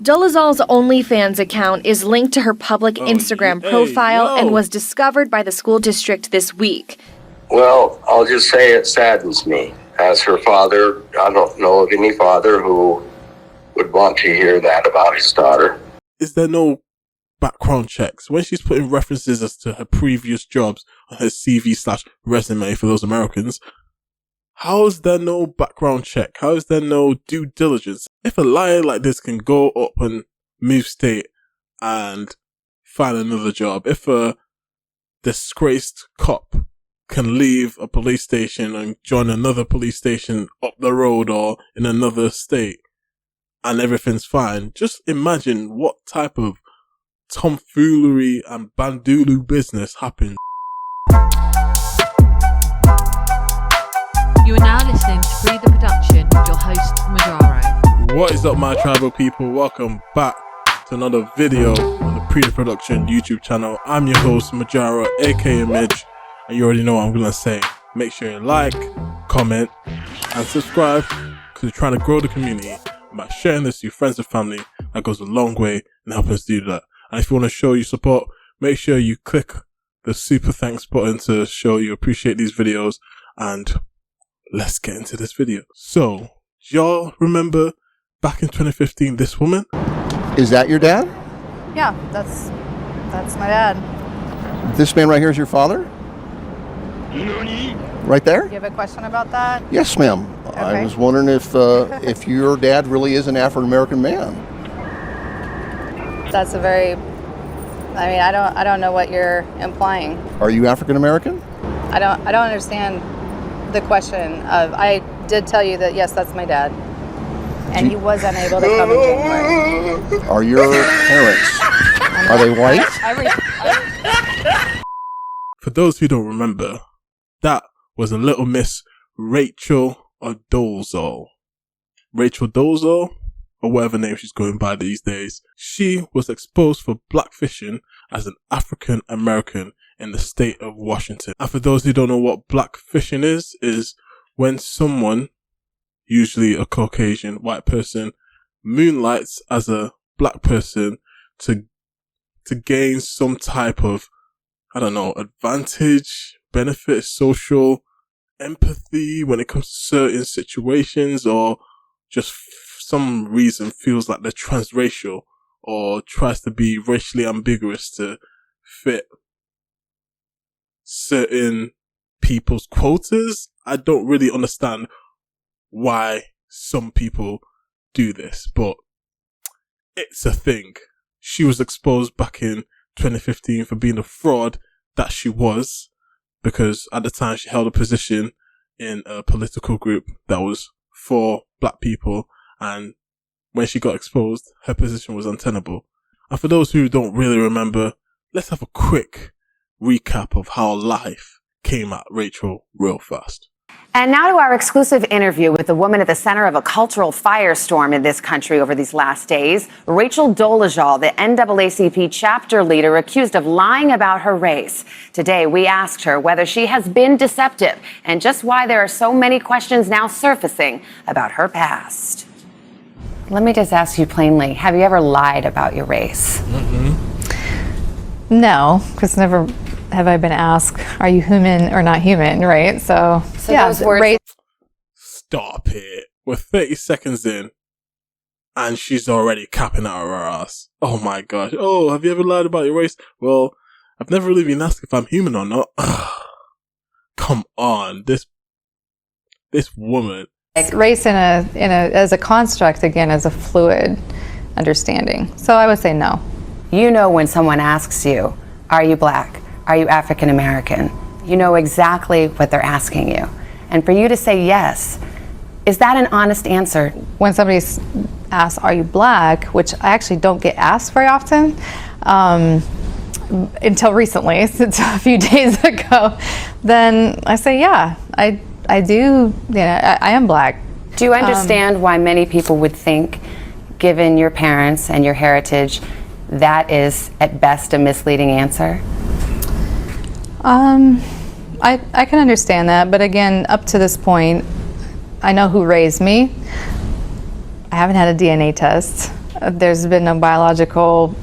Dolezal's OnlyFans account is linked to her public Instagram profile and was discovered by the school district this week. Well, I'll just say it saddens me. As her father, I don't know of any father who would want to hear that about his daughter. Is there no background checks? When she's putting references as to her previous jobs on her CV/resume for those Americans, how is there no background check? How is there no due diligence? If a liar like this can go up and move state and find another job, if a disgraced cop can leave a police station and join another police station up the road or in another state and everything's fine, just imagine what type of tomfoolery and bandulu business happens. You are now listening to Pree Da Production with your host, Majaro. What is up, my tribal people? Welcome back to another video on the Pree Da Production YouTube channel. I'm your host, Majaro, aka Midge, and you already know what I'm going to say. Make sure you like, comment, and subscribe, because we're trying to grow the community. By sharing this to your friends and family, that goes a long way in helping us do that. And if you want to show your support, make sure you click the super thanks button to show you appreciate these videos. And let's get into this video. So, do y'all remember back in 2015 this woman? Is that your dad? Yeah, that's my dad. This man right here is your father? Right there? You have a question about that? Yes, ma'am. Okay. I was wondering if your dad really is an African-American man. That's a very, I don't know what you're implying. Are you African-American? I don't understand the question of, I did tell you that yes, that's my dad. And he was unable to come in January. Are your parents, are they white? For those who don't remember, that was a little Miss Rachel Dolezal. Rachel Dolezal, or whatever name she's going by these days. She was exposed for blackfishing as an African American in the state of Washington. And for those who don't know what blackfishing is when someone, usually a Caucasian white person, moonlights as a black person to gain some type of, I don't know, advantage, benefit, social empathy when it comes to certain situations, or just some reason feels like they're transracial or tries to be racially ambiguous to fit certain people's quotas. I don't really understand why some people do this, but it's a thing. She was exposed back in 2015 for being a fraud that she was, because at the time she held a position in a political group that was for black people, and when she got exposed, her position was untenable. And for those who don't really remember, let's have a quick recap of how life came at Rachel real fast. And now to our exclusive interview with the woman at the center of a cultural firestorm in this country over these last days, Rachel Dolezal, the NAACP chapter leader accused of lying about her race. Today, we asked her whether she has been deceptive and just why there are so many questions now surfacing about her past. Let me just ask you plainly, have you ever lied about your race? No, because never have I been asked, are you human or not human, right? So yeah, those words. Stop it. We're 30 seconds in and she's already capping out her ass. Oh my gosh. Oh, have you ever lied about your race? Well, I've never really been asked if I'm human or not. Come on. This woman. Race as a construct, again, as a fluid understanding. So I would say no. You know when someone asks you, are you black? Are you African American? You know exactly what they're asking you. And for you to say yes, is that an honest answer? When somebody asks, are you black, which I actually don't get asked very often, until recently, since a few days ago, then I say, yeah, I do, I am black. Do you understand why many people would think, given your parents and your heritage, that is at best a misleading answer? I can understand that, but again, up to this point, I know who raised me. I haven't had a DNA test. There's been no biological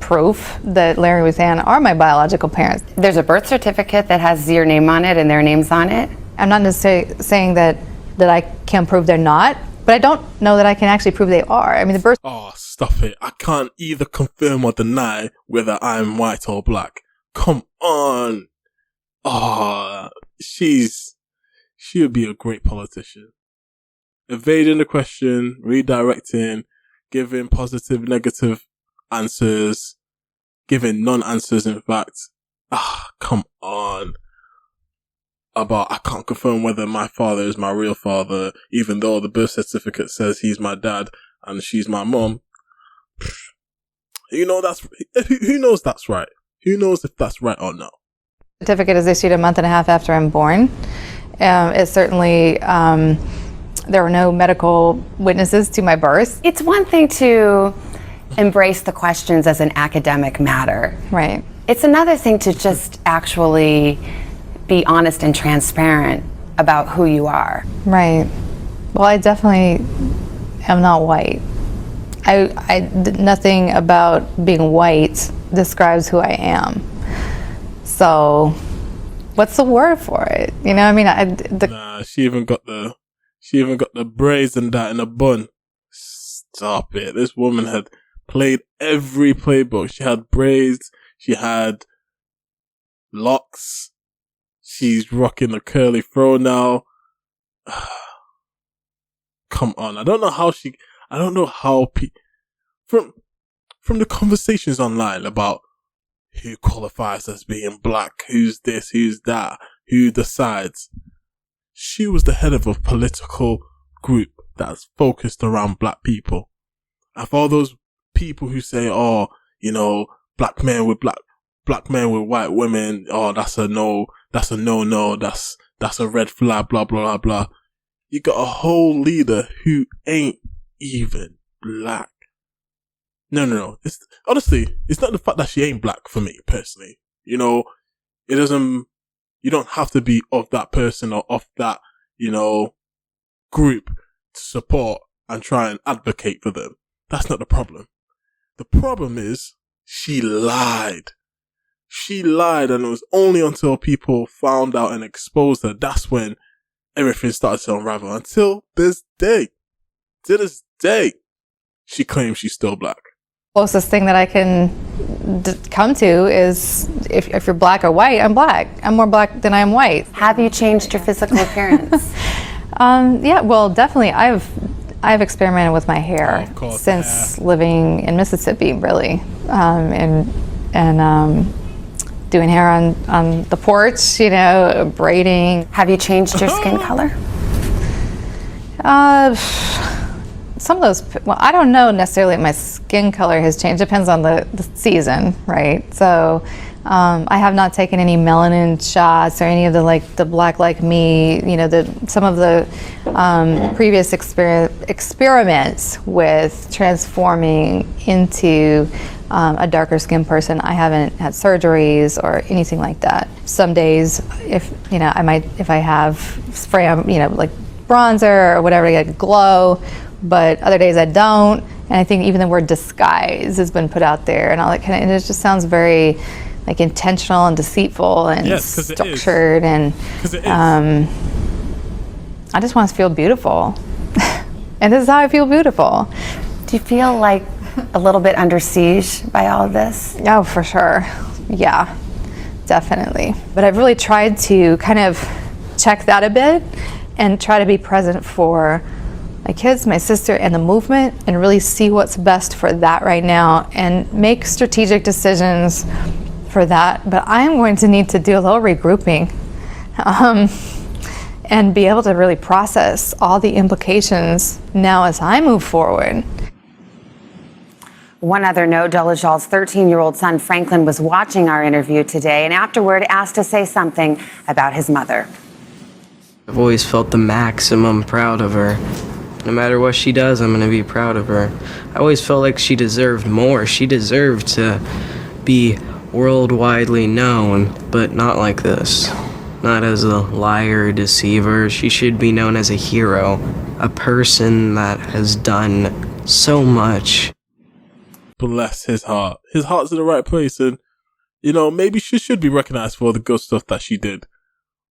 proof that Larry and Ruthann are my biological parents. There's a birth certificate that has your name on it and their names on it. I'm not necessarily saying that I can prove they're not, but I don't know that I can actually prove they are. I mean, the birth... Oh, stop it. I can't either confirm or deny whether I'm white or black. Come on. Oh, she would be a great politician. Evading the question, redirecting, giving positive, negative answers, giving non-answers, in fact. Come on. I can't confirm whether my father is my real father, even though the birth certificate says he's my dad and she's my mom. Who knows that's right? Who knows if that's right or not? Certificate is issued a month and a half after I'm born. It certainly, there were no medical witnesses to my birth. It's one thing to embrace the questions as an academic matter. Right. It's another thing to just actually be honest and transparent about who you are. Right. Well, I definitely am not white. Nothing about being white describes who I am. So, what's the word for it? You know, I mean, Nah, she even got the braids and that in a bun. Stop it. This woman had played every playbook. She had braids. She had locks. She's rocking a curly fro now. Come on. I don't know how from the conversations online about who qualifies as being black, who's this, who's that, who decides. She was the head of a political group that's focused around black people. And for all those people who say, oh, you know, black men with white women, oh, that's a no, that's a red flag, blah, blah, blah, blah. You got a whole leader who ain't even black. No. Honestly, it's not the fact that she ain't black for me, personally. You know, you don't have to be of that person or of that, you know, group to support and try and advocate for them. That's not the problem. The problem is she lied. She lied, and it was only until people found out and exposed her, that's when everything started to unravel. Until this day. To this day, she claims she's still black. Closest thing that I can come to is if you're black or white, I'm black. I'm more black than I am white. Have you changed your physical appearance? Yeah, well, definitely. I've experimented with my hair since living in Mississippi, really, and doing hair on the porch, you know, braiding. Have you changed your skin color? Some of those, well, I don't know necessarily if my skin color has changed. Depends on the season, right? So I have not taken any melanin shots or any of the black like me, you know, some of the previous experiments with transforming into a darker skinned person. I haven't had surgeries or anything like that. Some days, if I have spray on, you know, like bronzer or whatever to get a glow, but other days I don't. And I think even the word disguise has been put out there and all that kind of, and it just sounds very like intentional and deceitful and structured. And I just want to feel beautiful. And this is how I feel beautiful. Do you feel like a little bit under siege by all of this? Oh, for sure. Yeah, definitely. But I've really tried to kind of check that a bit and try to be present for my kids, my sister, and the movement, and really see what's best for that right now and make strategic decisions for that. But I am going to need to do a little regrouping and be able to really process all the implications now as I move forward. One other note, Dolezal's 13-year-old son, Franklin, was watching our interview today and afterward asked to say something about his mother. I've always felt the maximum proud of her. No matter what she does, I'm going to be proud of her. I always felt like she deserved more. She deserved to be worldwidely known, but not like this. Not as a liar, deceiver. She should be known as a hero, a person that has done so much bless his heart. His heart's in the right place, and, you know, maybe she should be recognized for the good stuff that she did.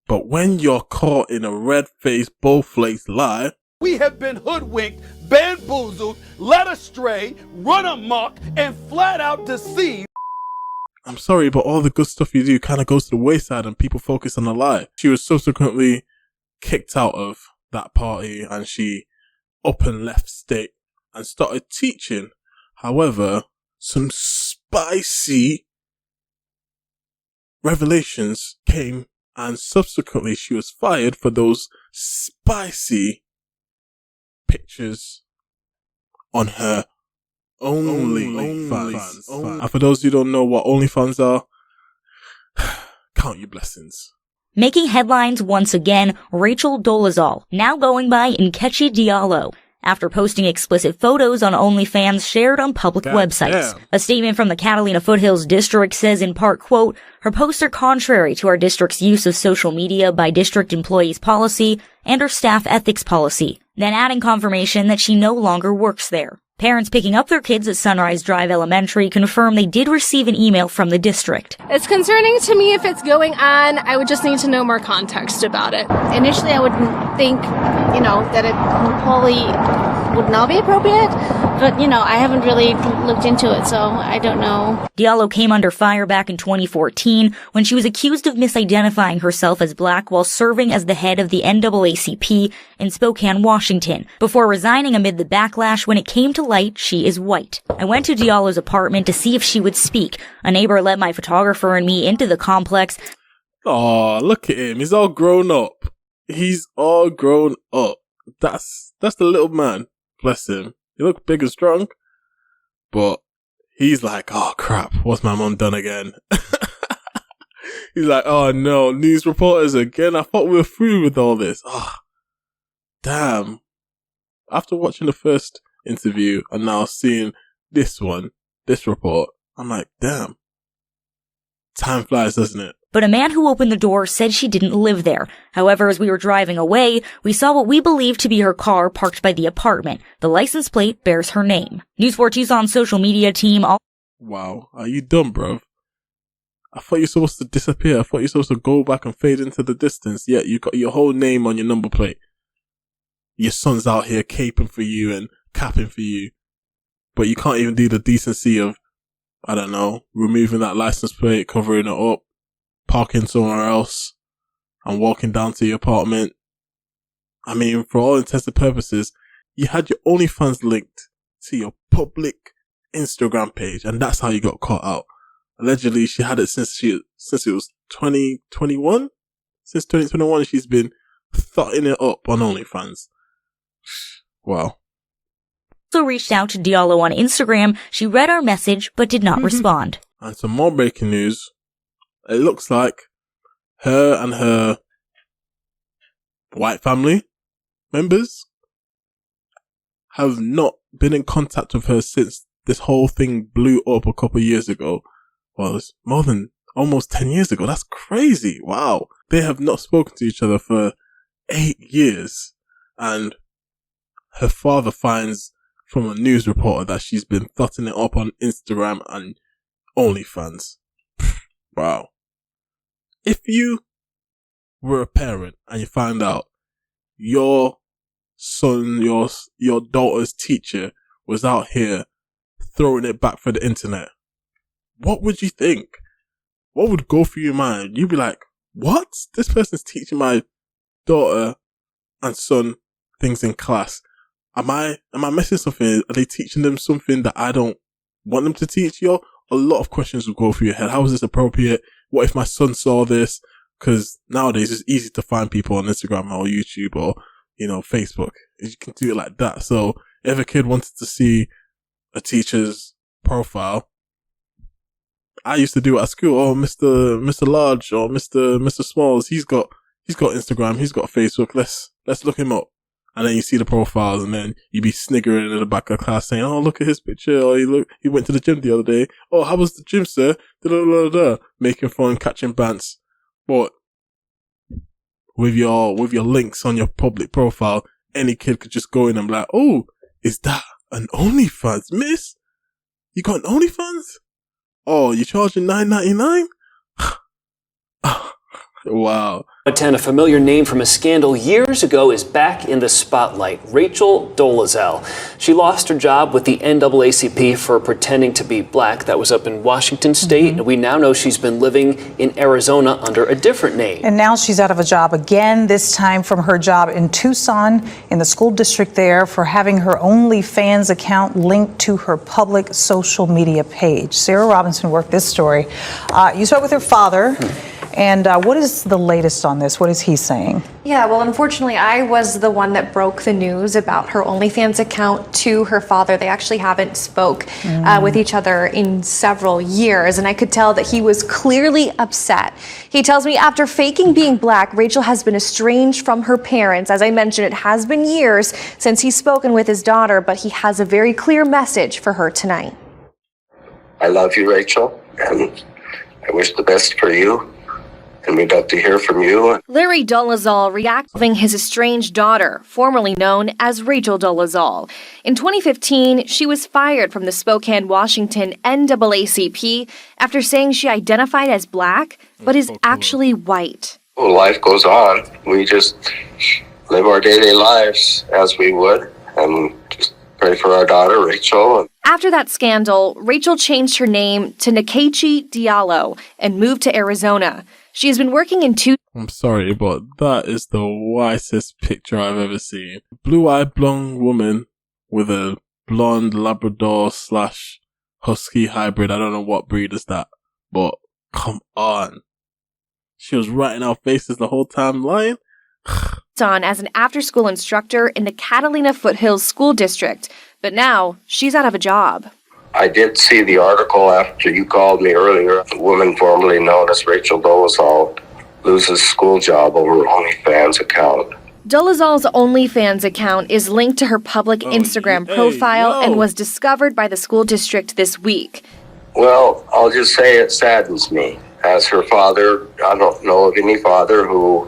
But when you're caught in a red-faced, bold-faced lie... We have been hoodwinked, bamboozled, led astray, run amok, and flat out deceived. I'm sorry, but all the good stuff you do kind of goes to the wayside and people focus on the lie. She was subsequently kicked out of that party and she up and left state and started teaching. However, some spicy revelations came and subsequently she was fired for those spicy pictures on her OnlyFans. And for those who don't know what OnlyFans are, count your blessings. Making headlines once again, Rachel Dolezal, now going by Nkechi Diallo, after posting explicit photos on OnlyFans shared on public websites. Damn. A statement from the Catalina Foothills District says in part, quote, her posts are contrary to our district's use of social media by district employees policy and our staff ethics policy, then adding confirmation that she no longer works there. Parents picking up their kids at Sunrise Drive Elementary confirm they did receive an email from the district. It's concerning to me if it's going on. I would just need to know more context about it. Initially, I would think, that it probably would not be appropriate, but, I haven't really looked into it, so I don't know. Diallo came under fire back in 2014 when she was accused of misidentifying herself as black while serving as the head of the NAACP in Spokane, Washington, before resigning amid the backlash when it came to light she is white. I went to Diallo's apartment to see if she would speak. A neighbor let my photographer and me into the complex. Oh, look at him. He's all grown up. He's all grown up. That's the little man. Bless him. He looked big and strong. But he's like, oh crap, what's my mom done again? He's like, oh no, news reporters again. I thought we were through with all this. Oh, damn. After watching the first interview and now seeing this report, I'm like, damn. Time flies, doesn't it? But a man who opened the door said she didn't live there. However, as we were driving away, we saw what we believed to be her car parked by the apartment. The license plate bears her name. News 4 Tucson's social media team Wow, are you dumb, bruv? I thought you're supposed to disappear. I thought you're supposed to go back and fade into the distance. Yet you got your whole name on your number plate. Your son's out here caping for you and capping for you. But you can't even do the decency of, I don't know, removing that license plate, covering it up, parking somewhere else, and walking down to your apartment. I mean, for all intents and purposes, you had your OnlyFans linked to your public Instagram page, and that's how you got caught out. Allegedly, she had it since it was 2021. Since 2021, she's been thotting it up on OnlyFans. Wow. also reached out to Diallo on Instagram. She read our message, but did not respond. And some more breaking news. It looks like her and her white family members have not been in contact with her since this whole thing blew up a couple of years ago. Well, it's more than almost 10 years ago. That's crazy. Wow. They have not spoken to each other for 8 years. And her father finds from a news reporter that she's been thotting it up on Instagram and OnlyFans. Wow. If you were a parent and you find out your son, your daughter's teacher was out here throwing it back for the internet, what would you think? What would go through your mind? You'd be like, what? This person's teaching my daughter and son things in class. Am I missing something? Are they teaching them something that I don't want them to teach you? A lot of questions will go through your head. How is this appropriate? What if my son saw this? Because nowadays it's easy to find people on Instagram or YouTube or, Facebook. You can do it like that. So if a kid wanted to see a teacher's profile, I used to do it at school. Oh, Mr. Large or Mr. Smalls, he's got Instagram, he's got Facebook. Let's look him up. And then you see the profiles, and then you be sniggering in the back of class saying, "Oh, look at his picture." Or he went to the gym the other day. "Oh, how was the gym, sir?" Making fun, catching bants. But with your links on your public profile, any kid could just go in and be like, "Oh, is that an OnlyFans, miss?" You got an OnlyFans? Oh, you charging $9.99? Wow. 10, a familiar name from a scandal years ago is back in the spotlight. Rachel Dolezal. She lost her job with the NAACP for pretending to be black. That was up in Washington State. And we now know she's been living in Arizona under a different name. And now she's out of a job again, this time from her job in Tucson in the school district there for having her OnlyFans account linked to her public social media page. Sarah Robinson worked this story. You spoke with her father. And what is the latest on this? What is he saying? Yeah, well, unfortunately, I was the one that broke the news about her OnlyFans account to her father. They actually haven't spoke with each other in several years, and I could tell that he was clearly upset. He tells me after faking being black, Rachel has been estranged from her parents. As I mentioned, it has been years since he's spoken with his daughter, but he has a very clear message for her tonight. I love you, Rachel, and I wish the best for you. And we'd love to hear from you. Larry Dolezal reacting his estranged daughter, formerly known as Rachel Dolezal. In 2015, she was fired from the Spokane, Washington NAACP after saying she identified as black, but is actually white. Well, life goes on. We just live our daily lives as we would, and just pray for our daughter, Rachel. After that scandal, Rachel changed her name to Nkechi Diallo and moved to Arizona. She has been working in I'm sorry, but that is the wisest picture I've ever seen. Blue-eyed blonde woman with a blonde Labrador / Husky hybrid. I don't know what breed is that, but come on. She was right in our faces the whole time lying. on as an after-school instructor in the Catalina Foothills School District, but now she's out of a job. I did see the article after you called me earlier. A woman formerly known as Rachel Dolezal loses school job over OnlyFans account. Dolezal's OnlyFans account is linked to her public Instagram profile and was discovered by the school district this week. Well, I'll just say it saddens me. As her father, I don't know of any father who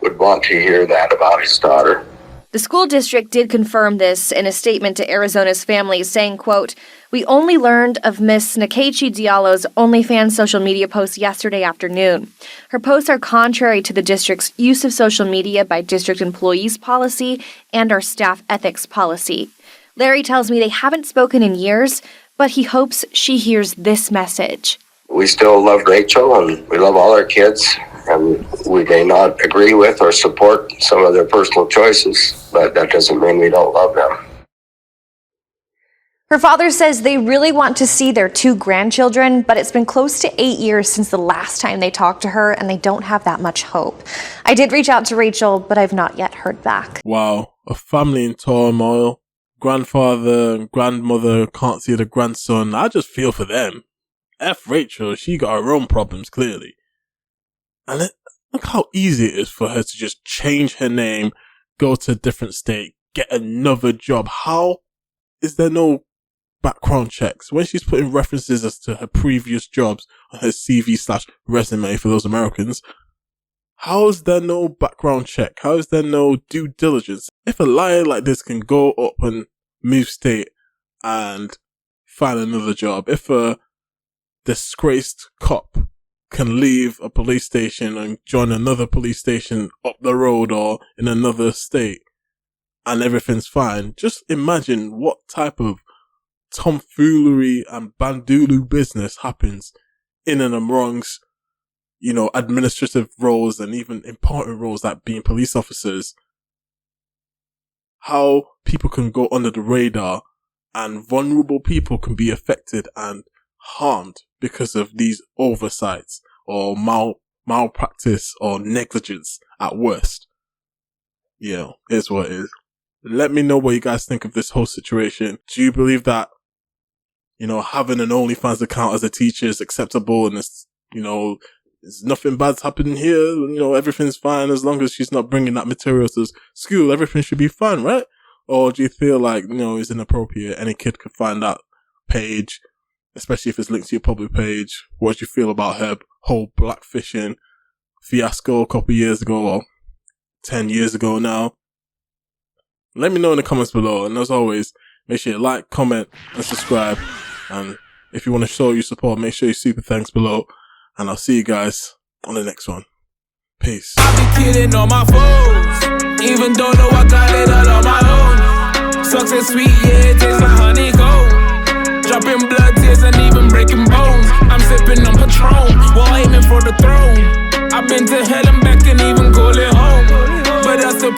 would want to hear that about his daughter. The school district did confirm this in a statement to Arizona's families, saying, quote, "We only learned of Miss Nkechi Diallo's OnlyFans social media post yesterday afternoon. Her posts are contrary to the district's use of social media by district employees policy and our staff ethics policy. Larry tells me they haven't spoken in years, but he hopes she hears this message." We still love Rachel and we love all our kids, and we may not agree with or support some of their personal choices, but that doesn't mean we don't love them. Her father says they really want to see their 2 grandchildren, but it's been close to 8 years since the last time they talked to her, and they don't have that much hope. I did reach out to Rachel, but I've not yet heard back. Wow, a family in turmoil. Grandfather and grandmother can't see the grandson. I just feel for them. F Rachel, she got her own problems, clearly. And look how easy it is for her to just change her name, go to a different state, get another job. How is there no background checks when she's putting references as to her previous jobs on her CV/resume for those Americans? How is there no background check? How is there no due diligence? If a liar like this can go up and move state and find another job, if a disgraced cop can leave a police station and join another police station up the road or in another state and everything's fine, just imagine what type of tomfoolery and bandulu business happens in and amongst, administrative roles and even important roles like being police officers. How people can go under the radar and vulnerable people can be affected and harmed because of these oversights or malpractice or negligence at worst. Here's what it is. Let me know what you guys think of this whole situation. Do you believe that, having an OnlyFans account as a teacher is acceptable and it's, there's nothing bad's happening here, everything's fine as long as she's not bringing that material to school, everything should be fine, right? Or do you feel like, it's inappropriate, any kid could find that page, especially if it's linked to your public page? What do you feel about her whole blackfishing fiasco a couple years ago or 10 years ago now? Let me know in the comments below. And as always, make sure you like, comment, and subscribe. And if you want to show your support, make sure you super thanks below. And I'll see you guys on the next one. Peace. I be kidding on my foes, even though I got it all on my own. Success sweet, yeah, it tastes